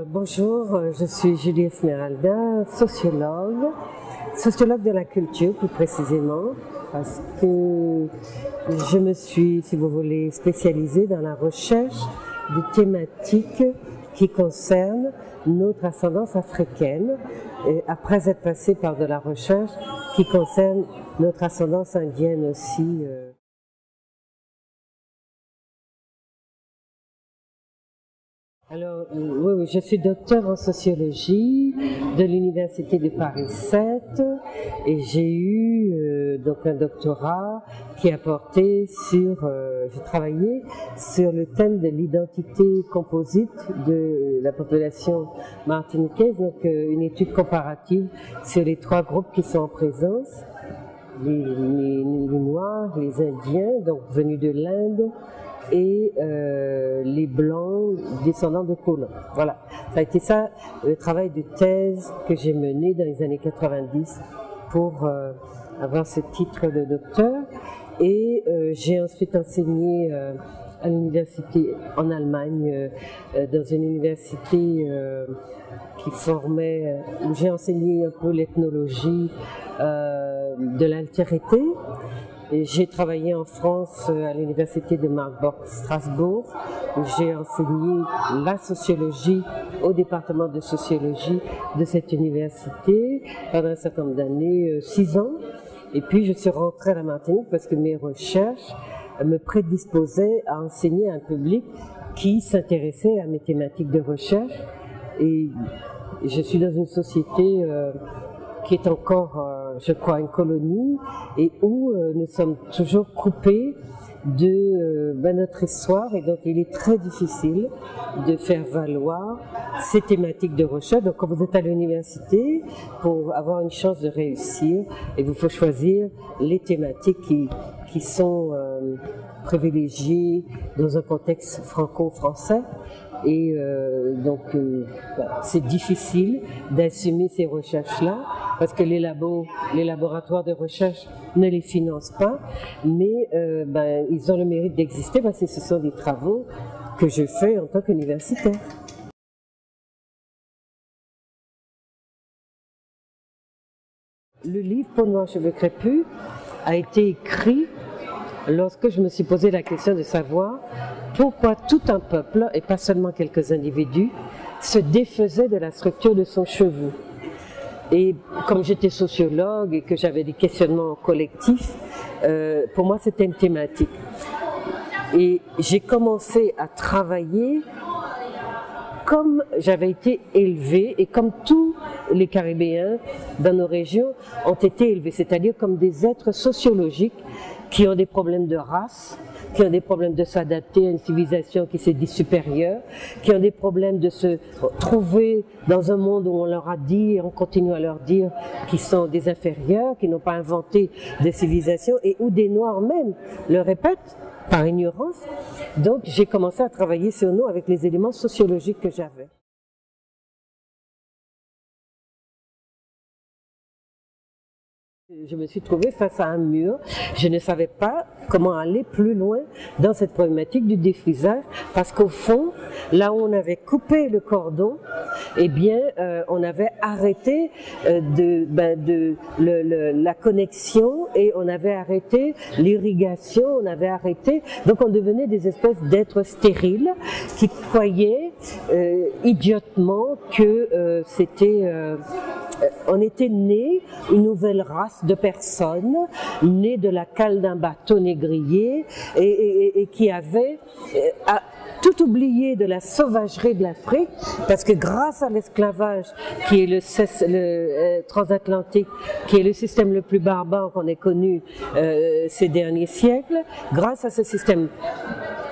Bonjour, je suis Julie Esmeralda, sociologue de la culture plus précisément, parce que je me suis, si vous voulez, spécialisée dans la recherche de thématiques qui concernent notre ascendance africaine, et après être passée par de la recherche qui concerne notre ascendance indienne aussi. Alors, oui, je suis docteur en sociologie de l'Université de Paris 7 et j'ai eu donc un doctorat qui a porté sur, j'ai travaillé sur le thème de l'identité composite de la population martiniquaise, donc une étude comparative sur les trois groupes qui sont en présence, les Noirs, les Indiens, donc venus de l'Inde, et les blancs descendants de colons. Voilà, ça a été ça le travail de thèse que j'ai mené dans les années 90 pour avoir ce titre de docteur. Et j'ai ensuite enseigné à l'université en Allemagne, dans une université qui formait, où j'ai enseigné un peu l'ethnologie de l'altérité. J'ai travaillé en France à l'université de Marburg-Strasbourg, où j'ai enseigné la sociologie au département de sociologie de cette université pendant un certain nombre d'années, 6 ans. Et puis je suis rentrée à la Martinique parce que mes recherches me prédisposaient à enseigner à un public qui s'intéressait à mes thématiques de recherche. Et je suis dans une société qui est encore, je crois, une colonie, et où nous sommes toujours coupés de notre histoire, et donc il est très difficile de faire valoir ces thématiques de recherche. Donc quand vous êtes à l'université, pour avoir une chance de réussir, il vous faut choisir les thématiques qui sont privilégiées dans un contexte franco-français. Et donc c'est difficile d'assumer ces recherches-là parce que les laboratoires de recherche ne les financent pas, mais ils ont le mérite d'exister parce que ce sont des travaux que je fais en tant qu'universitaire. Le livre Peau noire, cheveux crépus a été écrit lorsque je me suis posé la question de savoir pourquoi tout un peuple, et pas seulement quelques individus, se défaisait de la structure de son cheveu. Et comme j'étais sociologue et que j'avais des questionnements collectifs, pour moi c'était une thématique. Et j'ai commencé à travailler comme j'avais été élevée et comme tous les Caribéens dans nos régions ont été élevés, c'est-à-dire comme des êtres sociologiques qui ont des problèmes de race, qui ont des problèmes de s'adapter à une civilisation qui se dit supérieure, qui ont des problèmes de se trouver dans un monde où on leur a dit, et on continue à leur dire qu'ils sont des inférieurs, qu'ils n'ont pas inventé de civilisation, et où des Noirs même le répètent par ignorance. Donc j'ai commencé à travailler sur nous avec les éléments sociologiques que j'avais. Je me suis trouvée face à un mur. Je ne savais pas comment aller plus loin dans cette problématique du défrisage parce qu'au fond, là où on avait coupé le cordon, eh bien, on avait arrêté la connexion et on avait arrêté l'irrigation, on avait arrêté. Donc on devenait des espèces d'êtres stériles qui croyaient idiotement que on était né une nouvelle race de personnes, née de la cale d'un bateau négrier et qui avait tout oublié de la sauvagerie de l'Afrique, parce que grâce à l'esclavage, qui est le transatlantique, qui est le système le plus barbare qu'on ait connu ces derniers siècles, grâce à ce système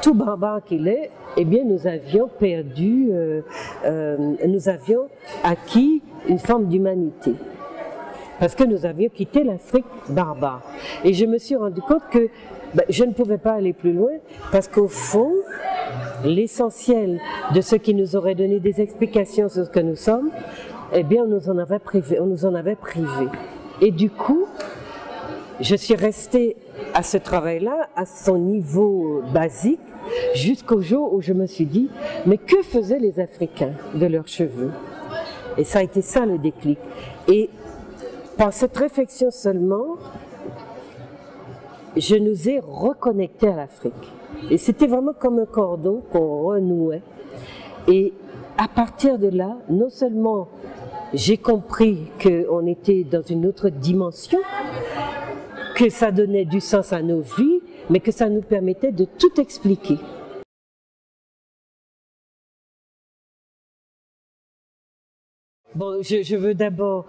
tout barbare qu'il est, eh bien nous avions perdu, nous avions acquis une forme d'humanité. Parce que nous avions quitté l'Afrique barbare. Et je me suis rendu compte que je ne pouvais pas aller plus loin, parce qu'au fond, l'essentiel de ce qui nous aurait donné des explications sur ce que nous sommes, eh bien on nous en avait privé. Et du coup, je suis restée à ce travail-là, à son niveau basique, jusqu'au jour où je me suis dit, mais que faisaient les Africains de leurs cheveux? Et ça a été ça le déclic. Et par cette réflexion seulement, je nous ai reconnectés à l'Afrique. Et c'était vraiment comme un cordon qu'on renouait. Et à partir de là, non seulement j'ai compris qu'on était dans une autre dimension, que ça donnait du sens à nos vies, mais que ça nous permettait de tout expliquer. Bon, je veux d'abord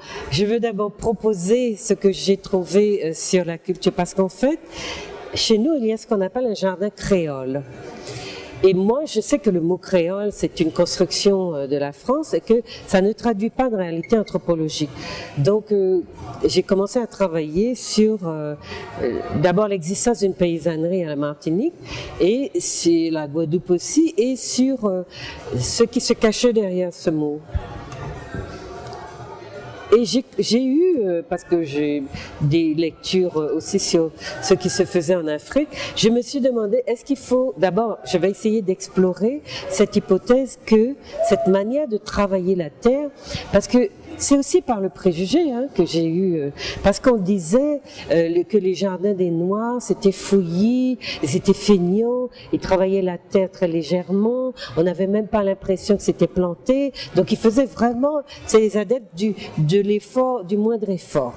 proposer ce que j'ai trouvé sur la culture, parce qu'en fait, chez nous, il y a ce qu'on appelle un jardin créole. Et moi, je sais que le mot créole, c'est une construction de la France et que ça ne traduit pas de réalité anthropologique. Donc, j'ai commencé à travailler sur d'abord l'existence d'une paysannerie à la Martinique et c'est la Guadeloupe aussi, et sur ce qui se cachait derrière ce mot. Et j'ai eu, parce que j'ai des lectures aussi sur ce qui se faisait en Afrique, je me suis demandé, est-ce qu'il faut, d'abord, je vais essayer d'explorer cette hypothèse que cette manière de travailler la terre, parce que c'est aussi par le préjugé que j'ai eu, parce qu'on disait que les jardins des Noirs, c'était fouillis, c'était feignant, ils travaillaient la terre très légèrement, on n'avait même pas l'impression que c'était planté, donc ils faisaient vraiment, c'est les adeptes de l'effort, du moindre effort.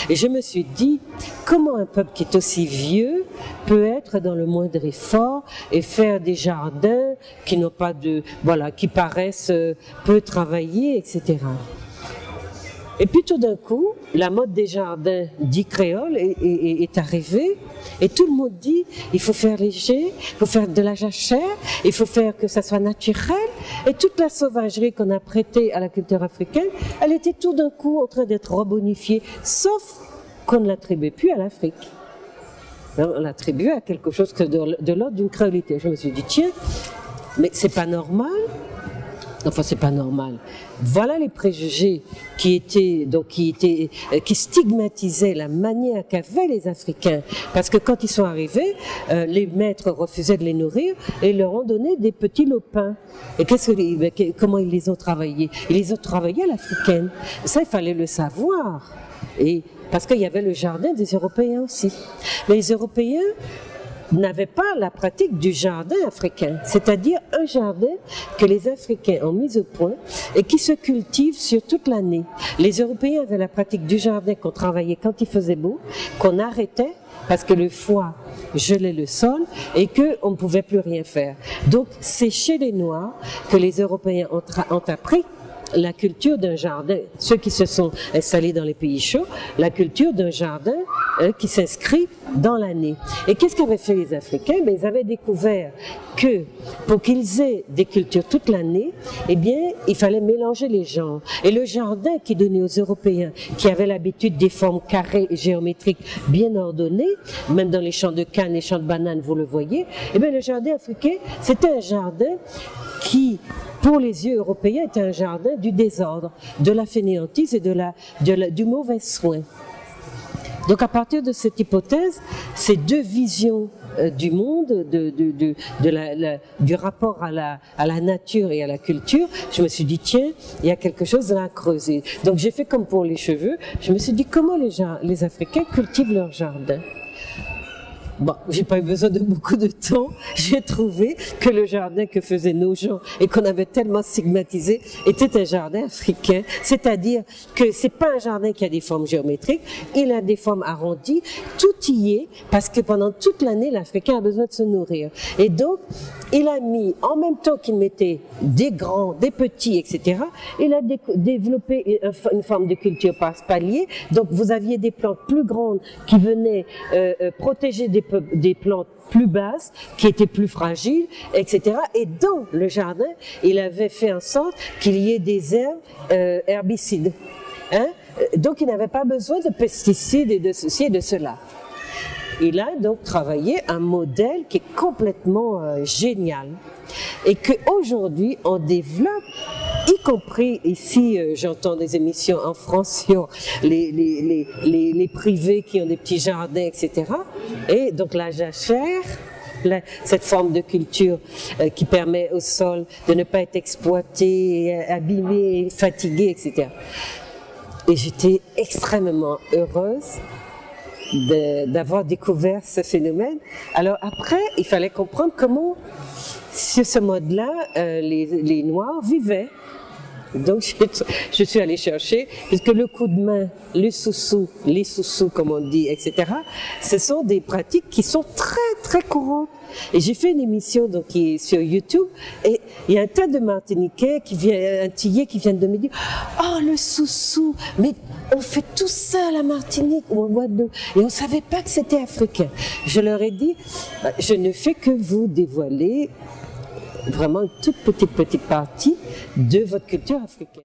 Et je me suis dit, comment un peuple qui est aussi vieux peut être dans le moindre effort et faire des jardins qui n'ont pas de, voilà, qui paraissent peu travaillés, etc. Et puis tout d'un coup, la mode des jardins dits créoles est arrivée et tout le monde dit il faut faire léger, il faut faire de la jachère, il faut faire que ça soit naturel. Et toute la sauvagerie qu'on a prêtée à la culture africaine, elle était tout d'un coup en train d'être rebonifiée, sauf qu'on ne l'attribuait plus à l'Afrique. On l'attribuait à quelque chose que de l'ordre d'une créolité. Je me suis dit tiens, mais c'est pas normal. Enfin, c'est pas normal. Voilà les préjugés qui stigmatisaient la manière qu'avaient les Africains. Parce que quand ils sont arrivés, les maîtres refusaient de les nourrir et leur ont donné des petits lopins. Et comment ils les ont travaillés? Ils les ont travaillés à l'africaine. Ça, il fallait le savoir. Et parce qu'il y avait le jardin des Européens aussi. Mais les Européens n'avaient pas la pratique du jardin africain, c'est-à-dire un jardin que les Africains ont mis au point et qui se cultive sur toute l'année. Les Européens avaient la pratique du jardin qu'on travaillait quand il faisait beau, qu'on arrêtait parce que le froid gelait le sol et qu'on ne pouvait plus rien faire. Donc c'est chez les Noirs que les Européens ont appris la culture d'un jardin, ceux qui se sont installés dans les pays chauds, la culture d'un jardin qui s'inscrit dans l'année. Et qu'est-ce qu'avaient fait les Africains? Ben, ils avaient découvert que pour qu'ils aient des cultures toute l'année, eh bien, il fallait mélanger les genres. Et le jardin qui donnait aux Européens, qui avaient l'habitude des formes carrées et géométriques bien ordonnées, même dans les champs de canne, les champs de bananes, vous le voyez, eh bien, le jardin africain, c'était un jardin qui, pour les yeux européens, était un jardin du désordre, de la fainéantise et du mauvais soin. Donc à partir de cette hypothèse, ces deux visions du monde, du rapport à la nature et à la culture, je me suis dit tiens, il y a quelque chose à creuser. Donc j'ai fait comme pour les cheveux, je me suis dit comment les Africains cultivent leur jardin. Bon, j'ai pas eu besoin de beaucoup de temps. J'ai trouvé que le jardin que faisaient nos gens et qu'on avait tellement stigmatisé était un jardin africain. C'est-à-dire que c'est pas un jardin qui a des formes géométriques, il a des formes arrondies. Tout y est parce que pendant toute l'année, l'Africain a besoin de se nourrir. Et donc, il a mis, en même temps qu'il mettait des grands, des petits, etc., il a développé une forme de culture par palier. Donc, vous aviez des plantes plus grandes qui venaient protéger des plantes plus basses, qui étaient plus fragiles, etc. Et dans le jardin, il avait fait en sorte qu'il y ait des herbes herbicides. Donc, il n'avait pas besoin de pesticides et de ceci et de cela. Il a donc travaillé un modèle qui est complètement génial et qu'aujourd'hui, on développe y compris ici, j'entends des émissions en France sur les privés qui ont des petits jardins, etc. Et donc la jachère, cette forme de culture qui permet au sol de ne pas être exploité, abîmé, fatigué, etc. Et j'étais extrêmement heureuse d'avoir découvert ce phénomène. Alors après, il fallait comprendre comment, sur ce mode-là, les Noirs vivaient. Donc je suis allée chercher, puisque le coup de main, les sous-sous comme on dit, etc., ce sont des pratiques qui sont très très courantes. Et j'ai fait une émission donc, qui est sur YouTube, et il y a un tas de Martiniquais, un Tillé qui viennent de me dire « Oh, le sous-sous, mais on fait tout ça à la Martinique ou en Guadeloupe, et on ne savait pas que c'était africain. » Je leur ai dit « Je ne fais que vous dévoiler vraiment une toute petite partie de votre culture africaine. »